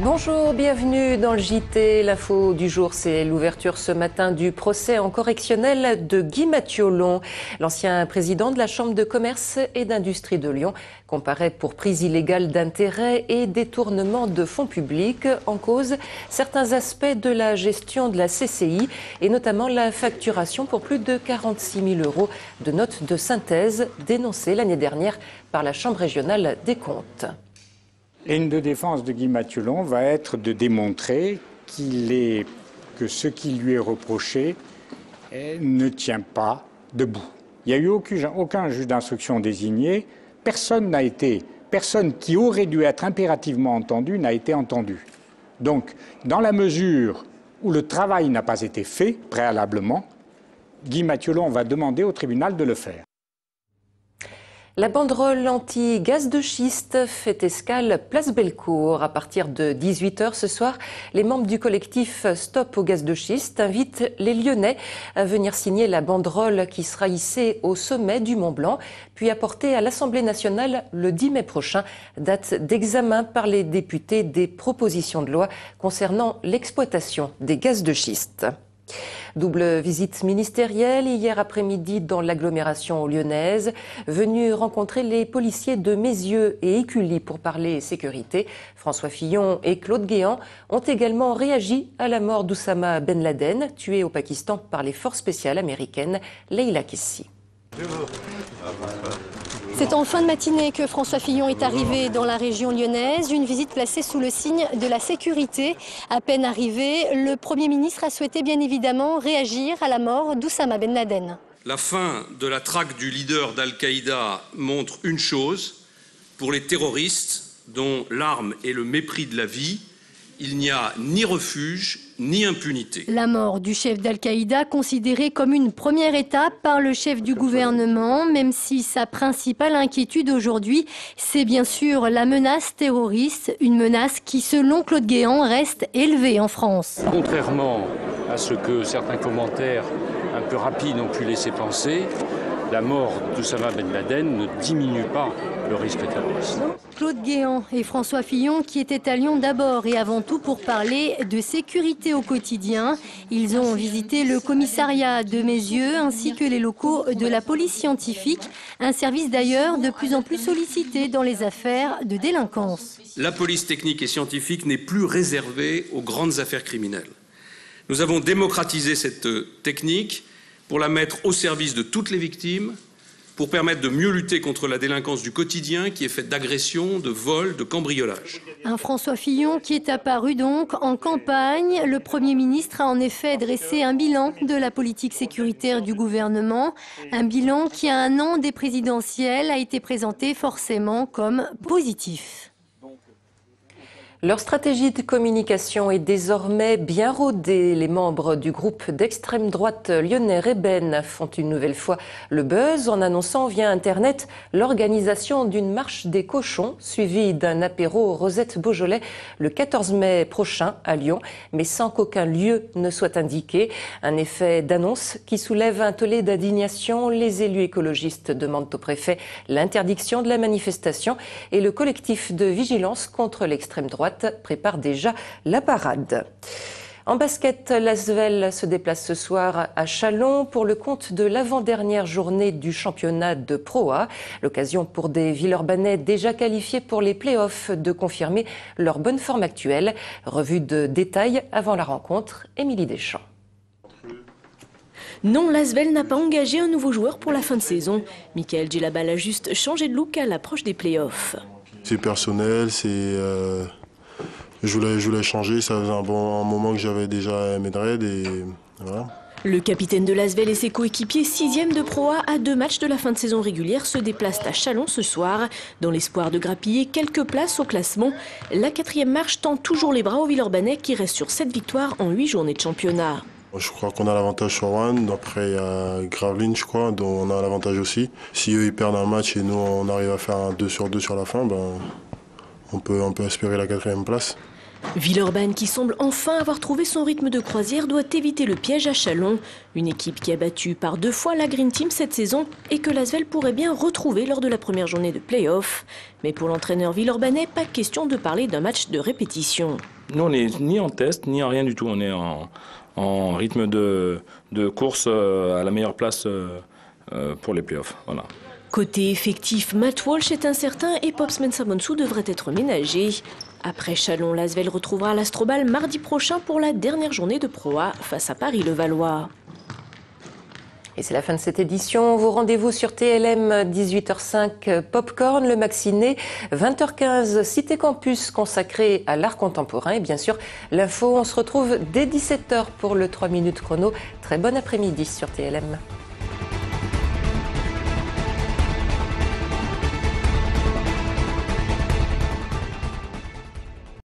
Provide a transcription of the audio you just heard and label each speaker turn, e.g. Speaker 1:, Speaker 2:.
Speaker 1: Bonjour, bienvenue dans le JT. L'info du jour, c'est l'ouverture ce matin du procès en correctionnel de Guy Mathiolon. L'ancien président de la Chambre de commerce et d'industrie de Lyon comparaît pour prise illégale d'intérêts et détournement de fonds publics. En cause, certains aspects de la gestion de la CCI et notamment la facturation pour plus de 46 000 € de notes de synthèse dénoncées l'année dernière par la Chambre régionale des comptes.
Speaker 2: La ligne de défense de Guy Mathiolon va être de démontrer que ce qui lui est reproché ne tient pas debout. Il n'y a eu aucun juge d'instruction désigné, personne qui aurait dû être impérativement entendu n'a été entendu. Donc, dans la mesure où le travail n'a pas été fait préalablement, Guy Mathiolon va demander au tribunal de le faire.
Speaker 1: La banderole anti-gaz de schiste fait escale place Bellecour. À partir de 18h ce soir, les membres du collectif Stop au gaz de schiste invitent les Lyonnais à venir signer la banderole qui sera hissée au sommet du Mont Blanc, puis apportée à l'Assemblée nationale le 10 mai prochain, date d'examen par les députés des propositions de loi concernant l'exploitation des gaz de schiste. Double visite ministérielle hier après-midi dans l'agglomération lyonnaise, venus rencontrer les policiers de Mézieux et Écully pour parler sécurité. François Fillon et Claude Guéant ont également réagi à la mort d'Oussama Ben Laden, tué au Pakistan par les forces spéciales américaines. Leïla Kessi.
Speaker 3: C'est en fin de matinée que François Fillon est arrivé dans la région lyonnaise, une visite placée sous le signe de la sécurité. À peine arrivé, le Premier ministre a souhaité bien évidemment réagir à la mort d'Oussama Ben Laden.
Speaker 4: La fin de la traque du leader d'Al-Qaïda montre une chose, pour les terroristes dont l'arme est le mépris de la vie, il n'y a ni refuge ni impunité.
Speaker 3: La mort du chef d'Al-Qaïda, considérée comme une première étape par le chef du gouvernement, même si sa principale inquiétude aujourd'hui, c'est bien sûr la menace terroriste, une menace qui, selon Claude Guéant, reste élevée en France.
Speaker 5: Contrairement à ce que certains commentaires un peu rapides ont pu laisser penser, la mort d'Oussama Ben Laden ne diminue pas le risque terroriste.
Speaker 3: Claude Guéant et François Fillon qui étaient à Lyon d'abord et avant tout pour parler de sécurité au quotidien. Ils ont visité le commissariat de Mézieux ainsi que les locaux de la police scientifique, un service d'ailleurs de plus en plus sollicité dans les affaires de délinquance.
Speaker 4: La police technique et scientifique n'est plus réservée aux grandes affaires criminelles. Nous avons démocratisé cette technique pour la mettre au service de toutes les victimes, pour permettre de mieux lutter contre la délinquance du quotidien qui est faite d'agressions, de vols, de cambriolages.
Speaker 3: Un François Fillon qui est apparu donc en campagne. Le Premier ministre a en effet dressé un bilan de la politique sécuritaire du gouvernement. Un bilan qui, à un an des présidentielles, a été présenté forcément comme positif.
Speaker 1: Leur stratégie de communication est désormais bien rodée. Les membres du groupe d'extrême droite lyonnais Rébène font une nouvelle fois le buzz en annonçant via Internet l'organisation d'une marche des cochons suivie d'un apéro Rosette Beaujolais le 14 mai prochain à Lyon, mais sans qu'aucun lieu ne soit indiqué. Un effet d'annonce qui soulève un tollé d'indignation. Les élus écologistes demandent au préfet l'interdiction de la manifestation et le collectif de vigilance contre l'extrême droite prépare déjà la parade. En basket, l'Asvel se déplace ce soir à Châlons pour le compte de l'avant-dernière journée du championnat de Pro A. L'occasion pour des Villeurbanais déjà qualifiés pour les play-offs de confirmer leur bonne forme actuelle. Revue de détails avant la rencontre, Émilie Deschamps.
Speaker 6: Non, l'Asvel n'a pas engagé un nouveau joueur pour la fin de saison. Michael Djellabal a juste changé de look à l'approche des play-offs.
Speaker 7: C'est personnel, je voulais changer, ça faisait un moment que j'avais déjà mes dreads et voilà.
Speaker 6: Le capitaine de l'Asvel et ses coéquipiers, 6e de Pro A à 2 matchs de la fin de saison régulière, se déplacent à Châlons ce soir, dans l'espoir de grappiller quelques places au classement. La 4e marche tend toujours les bras aux Villeurbanais qui restent sur 7 victoires en 8 journées de championnat.
Speaker 7: Je crois qu'on a l'avantage sur One, après il y a Gravelines je crois, dont on a l'avantage aussi. Si eux ils perdent un match et nous on arrive à faire un 2 sur 2 sur la fin, on peut espérer la 4e place.
Speaker 6: Villeurbanne, qui semble enfin avoir trouvé son rythme de croisière, doit éviter le piège à Châlons. Une équipe qui a battu par 2 fois la Green Team cette saison et que l'Asvel pourrait bien retrouver lors de la première journée de play-off. Mais pour l'entraîneur villeurbanais, pas question de parler d'un match de répétition.
Speaker 8: Nous, on n'est ni en test, ni en rien du tout. On est en rythme de course à la meilleure place pour les play-offs. Voilà.
Speaker 6: Côté effectif, Matt Walsh est incertain et Pops Mensah-Monsou devrait être ménagé. Après Châlons, l'Asvel retrouvera l'Astrobal mardi prochain pour la dernière journée de Pro A face à Paris-Levallois.
Speaker 1: Et c'est la fin de cette édition. Vos rendez-vous sur TLM, 18h05 Popcorn, le maxiné, 20h15 Cité Campus consacré à l'art contemporain. Et bien sûr, l'info, on se retrouve dès 17h pour le 3 minutes chrono. Très bon après-midi sur TLM.